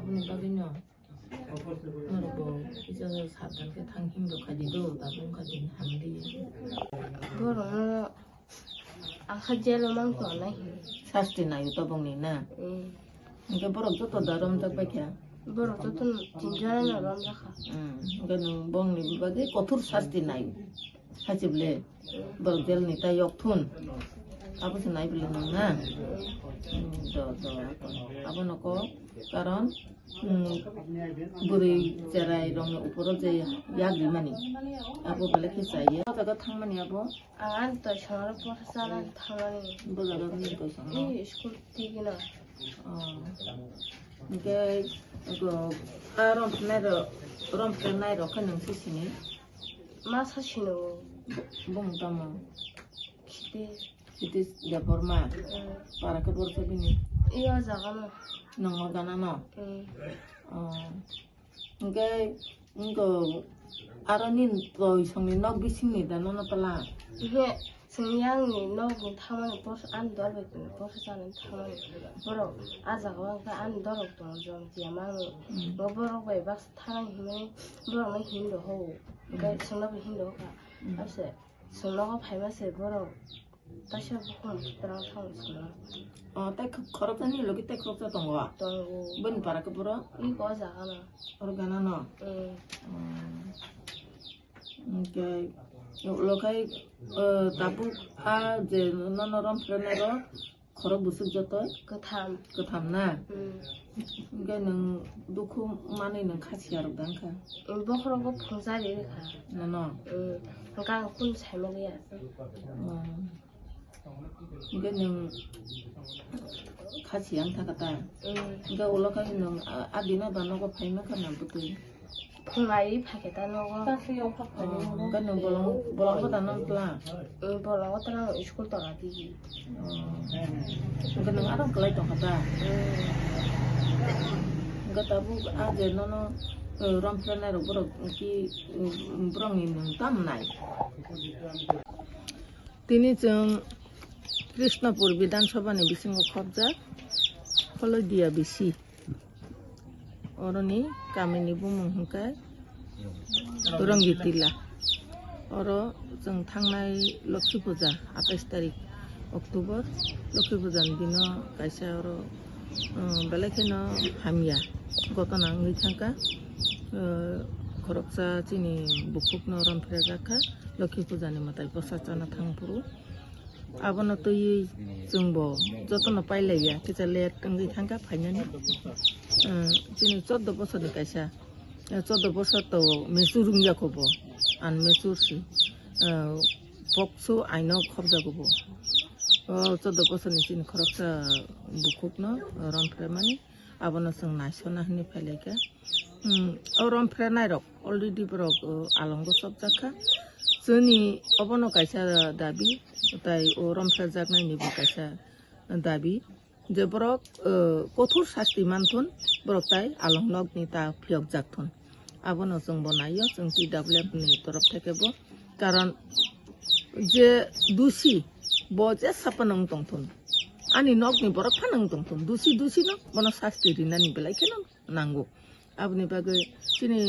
아버님 가빈요. 너로 이제 사단계 당힘도 가지도 나도 가진 한디. 그거는 아카제로 망도 안 해. 사스티나 유도봉이나. 이게 뭐로 또 다른 적 밖에. 뭐로 또 진짜는 안 잡아. 이거는 봉이 바게 고투 사스티나 유. 하지블레. 뭐로 젤니다 역툰. 아버지 나이 불리는나. 저 아버노고 karon buri cerai rong uporo je yak dimani abo bale khesaiye jaga thangmani abo an to shara professor thangani bo jaga ni to sang ni school tigina ke go karon pnai ro khanang sisini ma sashino bong tama kite kite ya forma para ke bor sabini iya jagana nang gana no 이거 아로닌 또 성이 너기 심니다 너는 빨라 이게 성향이 너무 타만 버스 안 돌고 버스는 타만 버럭 아자가 안 돌고 좀 디아만 뭐 버럭 왜 박스 타는 힘이 버럭은 힘도 하고 그러니까 성납이 힘도 하고 알았어 성납가 발마세 버럭 다시 한번 그런 상황이구나. 딱 걸었더니 여기 딱 걸었던 거야. 또 뭔 바라까 불어? 이거 자가나. 얼가나 너. 이게 로카이 다부 제 너너런 프레네로 걸어 무슨 줬더? 그 담나. 이게는 놓고 많이는 같이 하러 간가. 뭐 그런 거 봉사리 가. 너너. 그러니까 혼 잘못이야. 이거는 같이 양타가다. 이거 올라가는 아디나 바노가 파이면 가면 붙어. 풍아이 파게다 너가. 이거는 bolong 다는 플라. bolong terang school 떨어지기. 이거는 아랑 클라이 동하다. 이거 타부 아제 너너 럼프레나로 보러 기 브롱이는 땀나이. তিনি কৃষ্ণপুর বিধানসভা বিশৃঙ্গ কবজা ফলদিয়া বিসি অরনি কামিনী বুমুংকাय रंगितिला और जों थांनाय लक्ष्मी पूजा 28 तारिख अक्टोबर लक्ष्मी पूजानि दिन कायसा और बेलेखेनो हामिया गतना ngैथांका खरकसा चिनि बुकुकनो रमफ्रे जाखा लक्ष्मी पूजानि मताय प्रसादना थांपुरु आबनो तोय जोंबो जतन पाइलाया किजा लेट कंगै थांगा फाइनानि चिनि 14 बोसोरनि कायसा 14 बोसोर तो मेसुरुं जाखोबो आन मेसुरसि पक्सो आइनो खबजागोबो 14 बोसोरनि चिनि खरकसा बुकुकनो रमफ्रे मानि आबनो जों नायसना हनि फाइलायगा रमफ्रे नायरक अलरेडि बरक आलंगो सब जाखा जोंनि अबनो कायसा दाबि ताय रमफ्रे जागनायनिबो कायसा दाबि जे बरक कठोर शास्ति मानथुन बरक ताय आलंगनि ता फियक जागथुन आबनो जों बनायो जों TWF नि तरफ थेकेबो कारण जे दुसि बजे सापनंग तंथुन आनि नगनि बरक फानंग तंथुन दुसि न बनो शास्ति रिनानि बेलायखेनो नांगौ आबनि बागै चिनि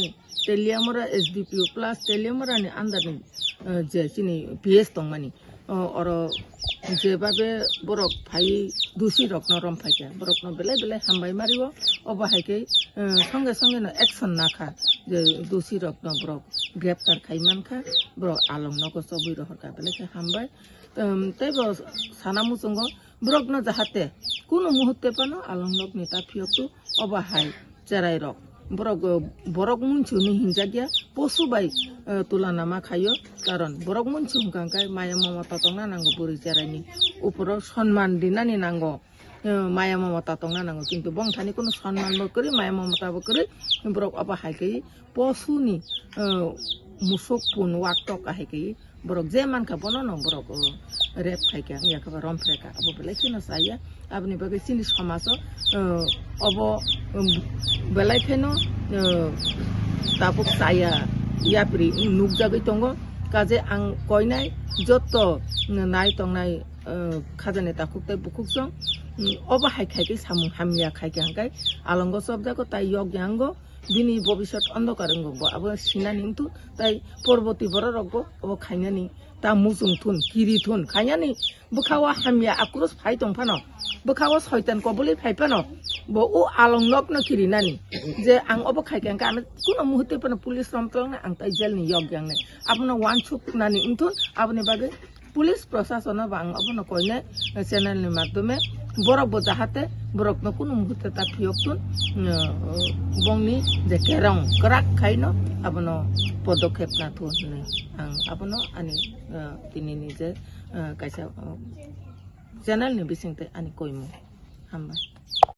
टेलियामरा SDPO प्लस टेलियामरानि आन्दारनि जे चिनि PS दंमानि और जेबाबे बरक फाइ दुसि रकनो रमफाइके बरकनो बेले हामबाय मारियो अबाहायके संगे संगे न एक्शन नाखा जे दुसि रकनो बरक ग्रेप्तार खाइमानखा बरक आलंगनको सबि रहरका बेलेके हामबाय तैबो सानामु जोंगो बरकनो जाहाते कुनु मुहूर्ते पानो आलंगनकनि ता फियकु अबाहाय जेराय रक बरक मुनचुनि हिंजागिया पशुबाय तुलानामा खायो कारण बरक मुनचु हुंखांखाय माया ममता तंना नांगौ बुरि जेरायनि उपराव सन्मान दिनानि नांगौ माया ममता तंना नांगौ किन्तु बंथानि कुनु सन्मानबो करि माया ममताबो करि बरक अबाहायकै पशुनि मुसुक पुन वाक्तक आहायकै बरक जे मानखा बनो न बरक रेप खायका याखबा रमफ्रेका अब बेलायखेनो साया आबनि बागै चिनि समाज अब बेलायखेनो ताबुक साया याप्रि नुकजागै दंगो काजे आं कयनाय जत्त नाय तंनाय खाजानि ताकुकताय बुकुकजों oba hai khai ke samung hamya khai ke hangkai alongo sobda ko tai yok yango bini bobishot ondokarango bo abo sina ningtu tai porboti boro rogbo obo khainani ta musung thun kiri thun khainani bukhawa hamya akrus phai tongphano bukhawa shaitan ko boli phai pano bo u along nok no kiri nani je ang obo khai ke hangka kuno muhurte pano police romtong na ang tai jel ni yok yang ne apno wan chuk nani ingthun abone bage police প্রশাসন বা অবন কইনে চ্যানেলের মাধ্যমে বরক যাহাতে বরক কোনো মুহূর্তে তা ফিয়কতুন বংনি যে কেরং করাক খাইন আবন পদক্ষেপ না থুনে আং আবন আনি তিনি নিজে কাইসা চ্যানেলनि बिसिंते आनि कइमु हामबाय।